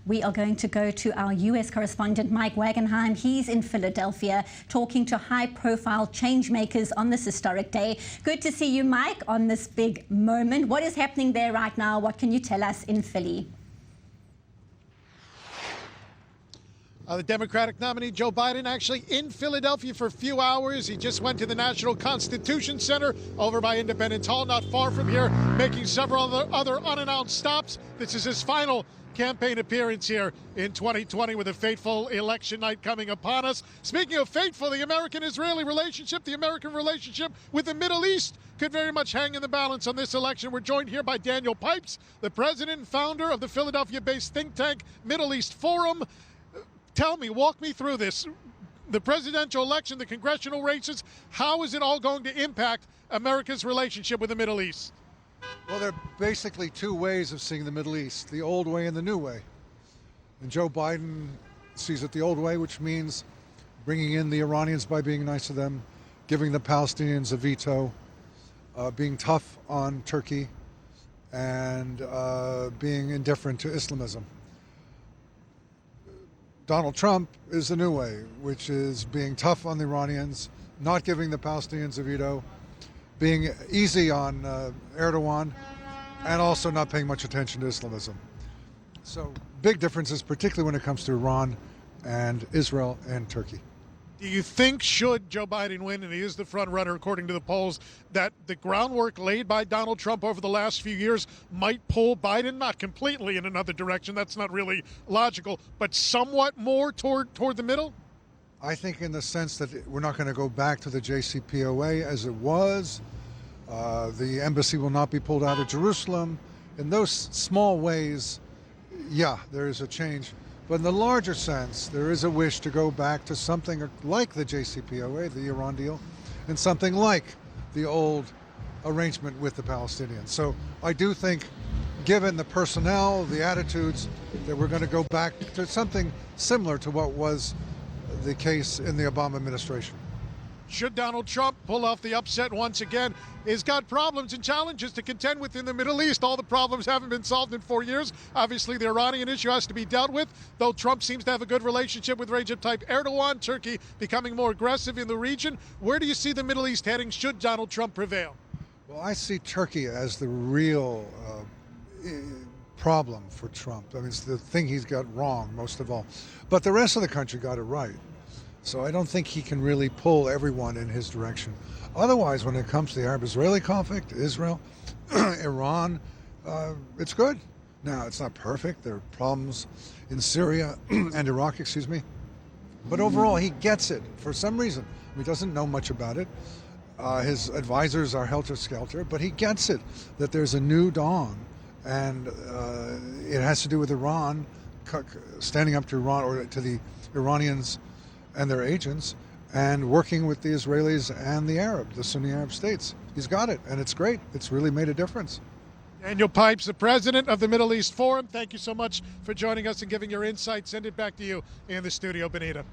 We are going to go to our U.S. correspondent, Mike Wagenheim. He's in Philadelphia talking to high-profile change makers on this historic day. Good to see you, Mike, on this big moment. What is happening there right now? What can you tell us in Philly? The Democratic nominee Joe Biden actually in Philadelphia for a few hours. He just went to the National Constitution Center over by Independence Hall, not far from here, making several other unannounced stops. This is his final campaign appearance here in 2020 with a fateful election night coming upon us. Speaking of fateful, the American-Israeli relationship, the American relationship with the Middle East could very much hang in the balance on this election. We're joined here by Daniel Pipes, the president and founder of the Philadelphia-based think tank Middle East Forum. Tell me, walk me through this. The presidential election, the congressional races, how is it all going to impact America's relationship with the Middle East? Well, there are basically two ways of seeing the Middle East, the old way and the new way. And Joe Biden sees it the old way, which means bringing in the Iranians by being nice to them, giving the Palestinians a veto, being tough on Turkey, and being indifferent to Islamism. Donald Trump is the new way, which is being tough on the Iranians, not giving the Palestinians a veto, being easy on Erdogan, and also not paying much attention to Islamism. So big differences, particularly when it comes to Iran and Israel and Turkey. Do you think, should Joe Biden win, and he is the front runner according to the polls, that the groundwork laid by Donald Trump over the last few years might pull Biden, not completely in another direction, that's not really logical, but somewhat more toward the middle? I think in the sense that we're not going to go back to the JCPOA as it was. The embassy will not be pulled out of Jerusalem. In those small ways, yeah, there is a change. But in the larger sense, there is a wish to go back to something like the JCPOA, the Iran deal, and something like the old arrangement with the Palestinians. So I do think, given the personnel, the attitudes, that we're going to go back to something similar to what was the case in the Obama administration. Should Donald Trump pull off the upset once again? He's got problems and challenges to contend with in the Middle East. All the problems haven't been solved in 4 years. Obviously, the Iranian issue has to be dealt with, though Trump seems to have a good relationship with Recep Tayyip Erdogan, Turkey becoming more aggressive in the region. Where do you see the Middle East heading should Donald Trump prevail? Well, I see Turkey as the real problem for Trump. I mean, it's the thing he's got wrong, most of all. But the rest of the country got it right. So I don't think he can really pull everyone in his direction. Otherwise, when it comes to the Arab-Israeli conflict, Israel, Iran, it's good. Now, it's not perfect. There are problems in Syria and Iraq, excuse me. But overall, he gets it for some reason. He doesn't know much about it. His advisors are helter-skelter, but he gets it, that there's a new dawn. And it has to do with Iran, standing up to Iran or to the Iranians and their agents, and working with the Israelis and the Sunni Arab states. He's got it, and it's great. It's really made a difference. Daniel Pipes, the president of the Middle East Forum, thank you so much for joining us and giving your insight. Send it back to you in the studio, Benita.